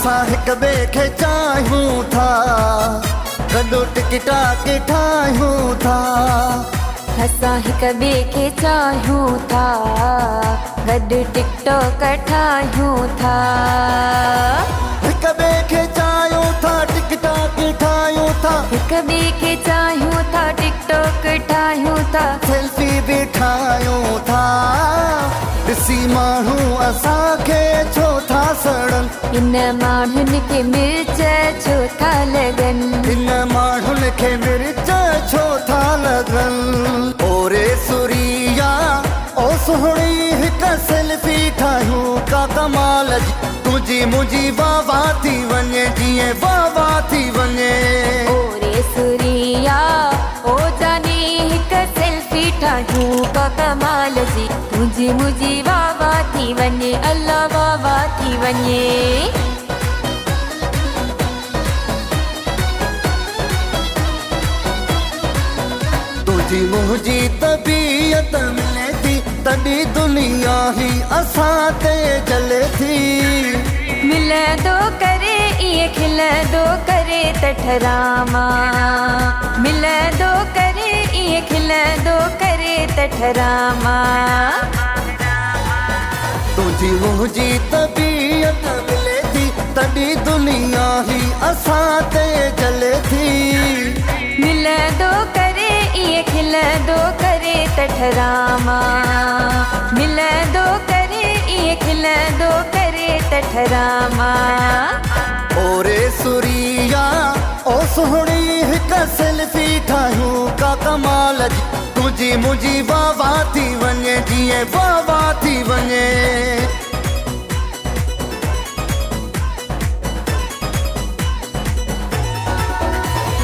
असां हिक ॿिए खे चाहियूं था, गॾु टिकटा के ठाहियूं था। असां हिक ॿिए खे चाहियूं था, गॾु टिकटॉक ठाहियूं था। हिक ॿिए खे चाहियूं था, टिकटा के ठाहियूं था। हिक ॿिए खे चाहियूं था, टिकटॉक ठाहियूं था। सेल्फी बि ठाहियूं था, ॾिसी माण्हू असांखे छो था सड़नि। इन माण्हुनि खे मिर्च छो था लॻनि। इन माण्हुनि खे मिर्च छो था लॻनि। ओरे सुरिया ओ सुहिणी हिक सेल्फी ठाहियूं का कमाल जी। तुंहिंजी मुंहिंजी वाह वाह थी वञे, जीअं वाह वाह थी वञे। ओरे सुरिया ओ जानी हिक सेल्फी ठाहियूं का कमाल जी। तुंहिंजी मुंहिंजी वाह वाह थी वञे, अल्लाह वाह वाह थी वञे। तुझी मुझी तबीयत मिले थी, तॾहिं दुनिया ही असां ते जले थी। मिलंदो करे ईअं खिलंदो करे त ठरामा। मिलंदो करे ईअं खिलंदो करे त ठरामा। तुझी मुझी तबीयत मिले थी, तॾहिं दुनिया ही असां ते जले थी। मिलंदो करे ईअं खिलंदो करे त ठरामा। मिलंदो करे ईअं खिलंदो करे त ठरामा। ओरे सुरिया ओ सुहिणी हिक सेल्फी ठाहियूं का कमाल जी। तुंहिंजी मुंहिंजी वाह वाह थी वञे, जीअं वाह वाह थी वञे।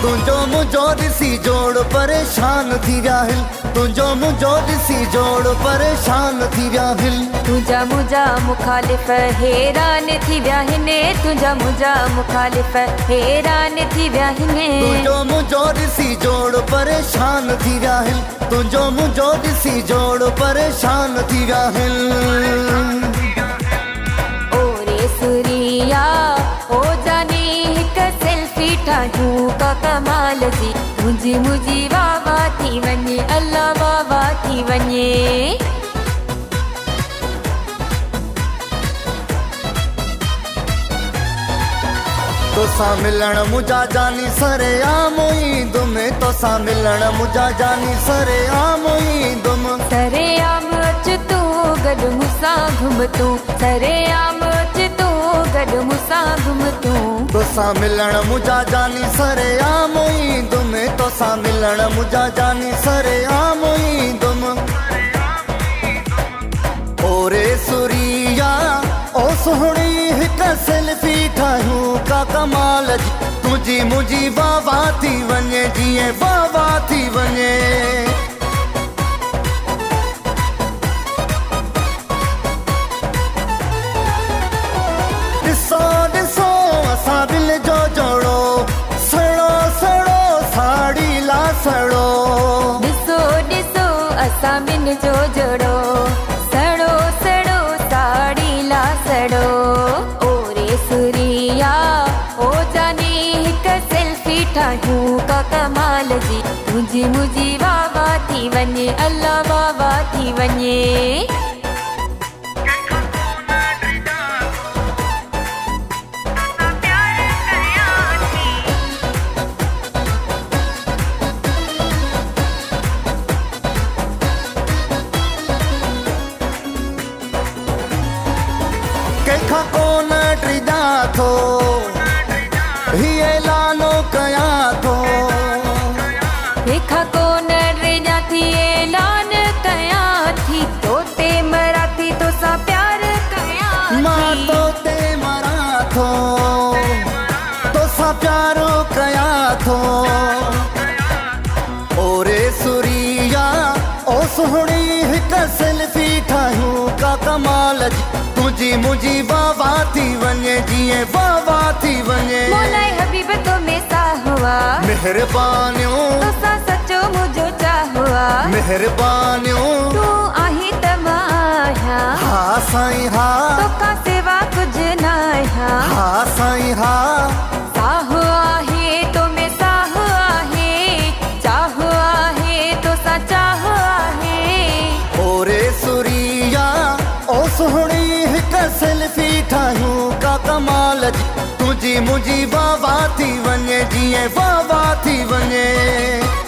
तुंहिंजो मुंहिंजो ॾिसी जोड़ परेशान थी विया आहिनि। तुंहिंजो मुंहिंजो ॾिसी जोड़ परेशान थी विया आहिनि। तुंहिंजा मुंहिंजा मुखालिफ़ हैरान थी विया आहिनि। तुंहिंजा मुंहिंजा मुखालिफ़ हैरान थी विया आहिनि। तुंहिंजो मुंहिंजो ॾिसी जोड़ परेशान थी विया आहिनि। तुंहिंजो मुंहिंजो ॾिसी जोड़ परेशान थी विया आहिनि। ओरे सुरिया ओ जानी हिक सेल्फी ठाहियूं का कमाल जी। मुंहिंजी मुंहिंजी वाह वाह थी वञे, अल्लाह वाह वाह थी वञे। तोसां मिलण मुंहिंजा जानी सरे आम ईंदुमि। तोसां मिलण मुंहिंजा जानी सरे आम ईंदुमि। सरे आम अच तूं गॾु मूंसां घुम तूं। सरे आम अच तूं गॾु मूंसां घुम तूं। तोसां मिलण मुंहिंजा जानी सरे आम ईंदुमि। तोसां मिलण मुंहिंजा जानी सरे आम ईंदुमि। ओरे सुरिया ओ सुहिणी हिक सेल्फी ठाहियूं का कमाल जी। तुंहिंजी मुंहिंजी वाह वाह थी वञे, जीअं वाह वाह थी वञे। ॾिसो ॾिसो असां दिल जो जोड़ो, सड़ो सड़ो साड़ी ला सड़ो। ॾिसो ॾिसो असां ॿिन जो जोड़ो, सड़ो सड़ो साड़ी ला सड़ो। ओरे सुरिया ओ जानी हिक सेल्फी ठाहियूं का कमाल जी। तुंहिंजी मुंहिंजी वाह वाह थी वञे, अल्लाह वाह वाह थी वञे। कंहिंखां कोन ड्रिजा थो, हीअ ऐलानो कयां थो। कंहिंखां कोन ड्रिजा थी ऐलान कयां थी। तोते मरां थी तोसां प्यार कयां मां थी। तोते मरां थो, तोसां प्यारो कयां थो। ओरे सुरिया ओ सुहिणी हिक सेल्फी ठाहियूं का कमाल जी। तुंहिंजी मुंहिंजी वाह वाह थी वञे, जीअं वाह वाह थी वञे। मौलाए हबीब तो में सा हुआ, मेहरबानियूं तोसां सचो मुंहिंजो चाहुआ। मेहरबानियूं तूं आहीं त मां आहियां, हा साईं हा। तोखां सिवा कुझु न आहियां। हा साईं तुझी मुंहिंजी वाह वाह थी वञे जीअं वाह वाह थी वञे।